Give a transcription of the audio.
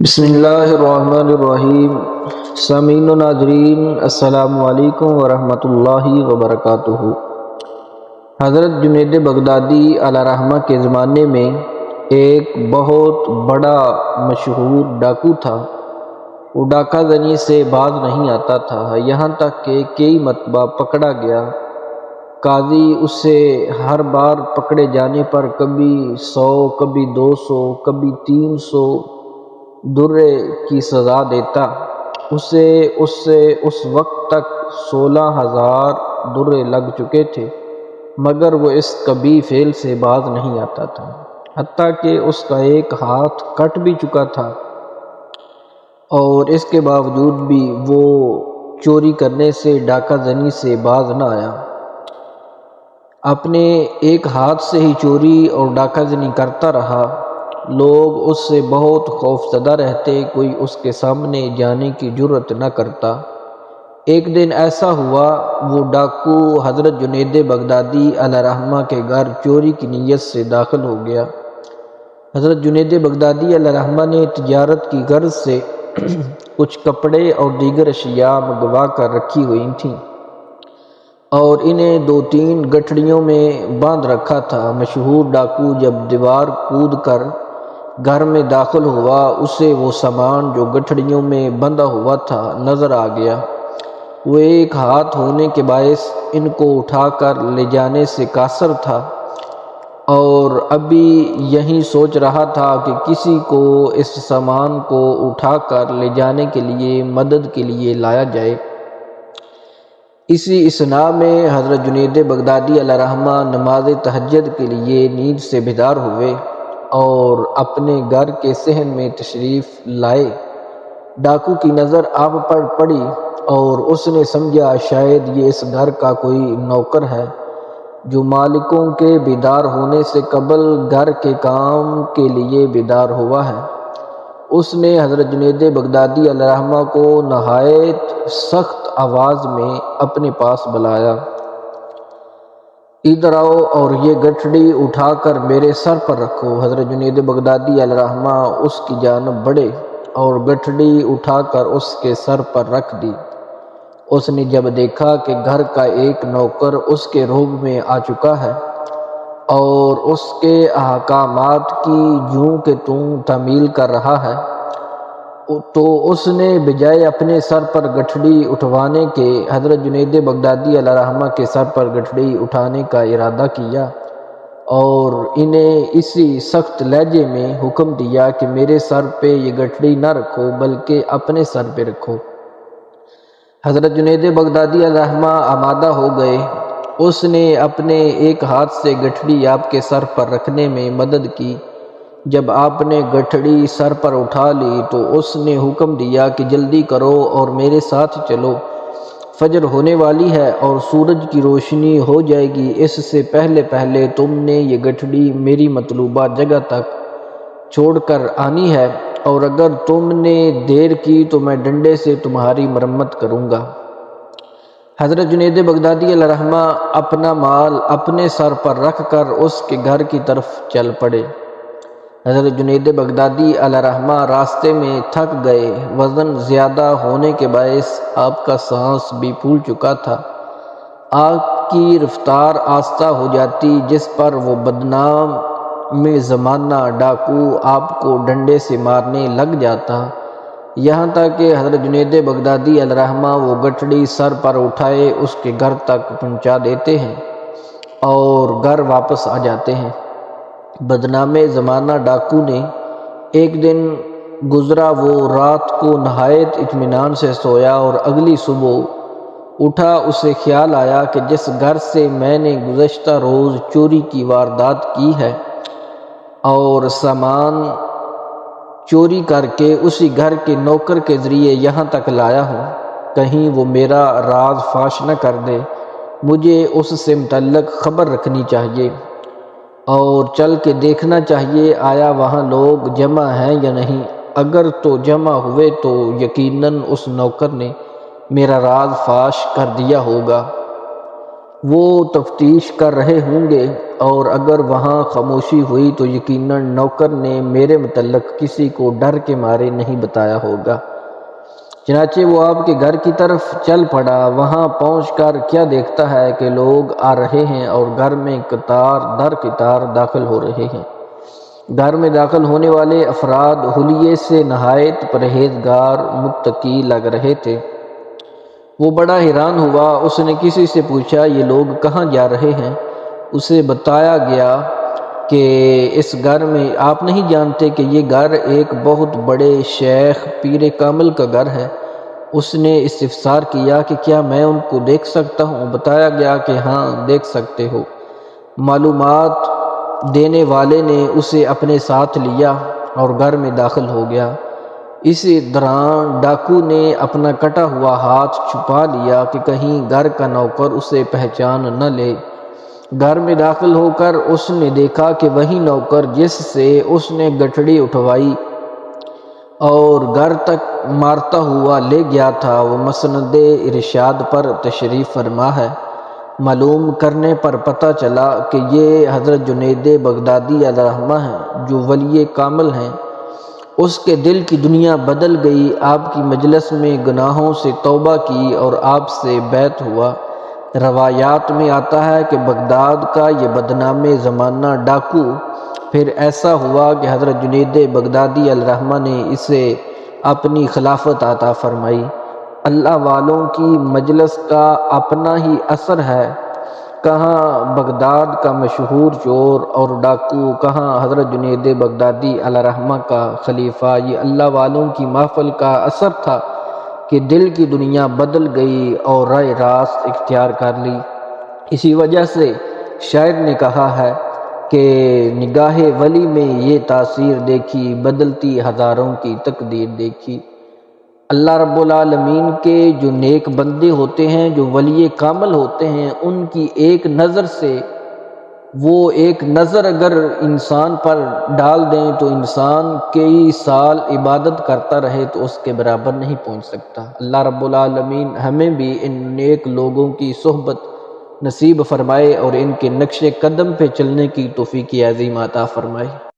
بسم اللہ الرحمن الرحیم۔ سامعین و ناظرین، السلام علیکم ورحمۃ اللہ وبرکاتہ۔ حضرت جنید بغدادی علیہ رحمہ کے زمانے میں ایک بہت بڑا مشہور ڈاکو تھا۔ وہ ڈاکہ زنی سے باز نہیں آتا تھا، یہاں تک کہ کئی مرتبہ پکڑا گیا۔ قاضی اسے ہر بار پکڑے جانے پر کبھی 100، کبھی 200، کبھی 300 درے کی سزا دیتا۔ اسے اس وقت تک 16,000 درے لگ چکے تھے، مگر وہ اس کبھی فعل سے باز نہیں آتا تھا، حتیٰ کہ اس کا ایک ہاتھ کٹ بھی چکا تھا، اور اس کے باوجود بھی وہ چوری کرنے سے، ڈاکہ زنی سے باز نہ آیا۔ اپنے ایک ہاتھ سے ہی چوری اور ڈاکہ زنی کرتا رہا۔ لوگ اس سے بہت خوف زدہ رہتے، کوئی اس کے سامنے جانے کی جرأت نہ کرتا۔ ایک دن ایسا ہوا، وہ ڈاکو حضرت جنید بغدادی علیہ رحمہ کے گھر چوری کی نیت سے داخل ہو گیا۔ حضرت جنید بغدادی علیہ رحمہ نے تجارت کی غرض سے کچھ کپڑے اور دیگر اشیاء منگوا کر رکھی ہوئی تھیں، اور انہیں 2-3 گٹھڑیوں میں باندھ رکھا تھا۔ مشہور ڈاکو جب دیوار کود کر گھر میں داخل ہوا، اسے وہ سامان جو گٹھڑیوں میں بندھا ہوا تھا نظر آ گیا۔ وہ ایک ہاتھ ہونے کے باعث ان کو اٹھا کر لے جانے سے قاصر تھا، اور ابھی یہی سوچ رہا تھا کہ کسی کو اس سامان کو اٹھا کر لے جانے کے لیے مدد کے لیے لایا جائے۔ اسی اثناء میں حضرت جنید بغدادی علیہ رحمہ نماز تہجد کے لیے نیند سے بیدار ہوئے اور اپنے گھر کے صحن میں تشریف لائے۔ ڈاکو کی نظر آپ پر پڑی اور اس نے سمجھا شاید یہ اس گھر کا کوئی نوکر ہے جو مالکوں کے بیدار ہونے سے قبل گھر کے کام کے لیے بیدار ہوا ہے۔ اس نے حضرت جنید بغدادی علیہ رحمہ کو نہایت سخت آواز میں اپنے پاس بلایا۔ ادھر آؤ اور یہ گٹھڑی اٹھا کر میرے سر پر رکھو۔ حضرت جنید بغدادی علیہ رحمہ اس کی جانب بڑھے اور گٹھڑی اٹھا کر اس کے سر پر رکھ دی۔ اس نے جب دیکھا کہ گھر کا ایک نوکر اس کے روب میں آ چکا ہے اور اس کے احکامات کی جوں کہ توں تعمیل کر رہا ہے، تو اس نے بجائے اپنے سر پر گٹھڑی اٹھوانے کے حضرت جنید بغدادی علیہ رحمہ کے سر پر گٹھڑی اٹھانے کا ارادہ کیا، اور انہیں اسی سخت لہجے میں حکم دیا کہ میرے سر پہ یہ گٹھڑی نہ رکھو بلکہ اپنے سر پہ رکھو۔ حضرت جنید بغدادی علیہ رحمہ آمادہ ہو گئے۔ اس نے اپنے ایک ہاتھ سے گٹھڑی آپ کے سر پر رکھنے میں مدد کی۔ جب آپ نے گٹھڑی سر پر اٹھا لی تو اس نے حکم دیا کہ جلدی کرو اور میرے ساتھ چلو، فجر ہونے والی ہے اور سورج کی روشنی ہو جائے گی۔ اس سے پہلے تم نے یہ گٹھڑی میری مطلوبہ جگہ تک چھوڑ کر آنی ہے، اور اگر تم نے دیر کی تو میں ڈنڈے سے تمہاری مرمت کروں گا۔ حضرت جنید بغدادی علیہ رحمہ اپنا مال اپنے سر پر رکھ کر اس کے گھر کی طرف چل پڑے۔ حضرت جنید بغدادی علیہ رحمہ راستے میں تھک گئے، وزن زیادہ ہونے کے باعث آپ کا سانس بھی پھول چکا تھا۔ آپ کی رفتار آہستہ ہو جاتی، جس پر وہ بدنام زمانہ ڈاکو آپ کو ڈنڈے سے مارنے لگ جاتا، یہاں تک کہ حضرت جنید بغدادی علیہ رحمہ وہ گٹھڑی سر پر اٹھائے اس کے گھر تک پہنچا دیتے ہیں اور گھر واپس آ جاتے ہیں۔ بدنام زمانہ ڈاکو نے ایک دن گزرا، وہ رات کو نہایت اطمینان سے سویا اور اگلی صبح اٹھا۔ اسے خیال آیا کہ جس گھر سے میں نے گزشتہ روز چوری کی واردات کی ہے اور سامان چوری کر کے اسی گھر کے نوکر کے ذریعے یہاں تک لایا ہوں، کہیں وہ میرا راز فاش نہ کر دے۔ مجھے اس سے متعلق خبر رکھنی چاہیے اور چل کے دیکھنا چاہیے آیا وہاں لوگ جمع ہیں یا نہیں۔ اگر تو جمع ہوئے تو یقیناً اس نوکر نے میرا راز فاش کر دیا ہوگا۔ وہ تفتیش کر رہے ہوں گے، اور اگر وہاں خاموشی ہوئی تو یقیناً نوکر نے میرے متعلق کسی کو ڈر کے مارے نہیں بتایا ہوگا۔ چنانچہ وہ آپ کے گھر کی طرف چل پڑا۔ وہاں پہنچ کر کیا دیکھتا ہے کہ لوگ آ رہے ہیں اور گھر میں قطار در قطار داخل ہو رہے ہیں۔ گھر میں داخل ہونے والے افراد حلیے سے نہایت پرہیزگار متقی لگ رہے تھے۔ وہ بڑا حیران ہوا۔ اس نے کسی سے پوچھا، یہ لوگ کہاں جا رہے ہیں؟ اسے بتایا گیا کہ اس گھر میں آپ نہیں جانتے کہ یہ گھر ایک بہت بڑے شیخ پیر کامل کا گھر ہے۔ اس نے استفسار کیا کہ کیا میں ان کو دیکھ سکتا ہوں؟ بتایا گیا کہ ہاں، دیکھ سکتے ہو۔ معلومات دینے والے نے اسے اپنے ساتھ لیا اور گھر میں داخل ہو گیا۔ اسی دوران ڈاکو نے اپنا کٹا ہوا ہاتھ چھپا لیا کہ کہیں گھر کا نوکر اسے پہچان نہ لے۔ گھر میں داخل ہو کر اس نے دیکھا کہ وہی نوکر جس سے اس نے گٹھڑی اٹھوائی اور گھر تک مارتا ہوا لے گیا تھا، وہ مسند ارشاد پر تشریف فرما ہے۔ معلوم کرنے پر پتہ چلا کہ یہ حضرت جنید بغدادی علیہ الرحمہ ہیں، جو ولی کامل ہیں۔ اس کے دل کی دنیا بدل گئی۔ آپ کی مجلس میں گناہوں سے توبہ کی اور آپ سے بیعت ہوا۔ روایات میں آتا ہے کہ بغداد کا یہ بدنام زمانہ ڈاکو پھر ایسا ہوا کہ حضرت جنید بغدادی علیہ الرحمہ نے اسے اپنی خلافت عطا فرمائی۔ اللہ والوں کی مجلس کا اپنا ہی اثر ہے، کہاں بغداد کا مشہور چور اور ڈاکو، کہاں حضرت جنید بغدادی علیہ الرحمہ کا خلیفہ۔ یہ اللہ والوں کی محفل کا اثر تھا کہ دل کی دنیا بدل گئی اور راہ راست اختیار کر لی۔ اسی وجہ سے شاعر نے کہا ہے کہ نگاہ ولی میں یہ تاثیر دیکھی، بدلتی ہزاروں کی تقدیر دیکھی۔ اللہ رب العالمین کے جو نیک بندے ہوتے ہیں، جو ولی کامل ہوتے ہیں، ان کی ایک نظر سے، وہ ایک نظر اگر انسان پر ڈال دیں تو انسان کئی سال عبادت کرتا رہے تو اس کے برابر نہیں پہنچ سکتا۔ اللہ رب العالمین ہمیں بھی ان نیک لوگوں کی صحبت نصیب فرمائے اور ان کے نقش قدم پہ چلنے کی توفیق عظیم عطا فرمائے۔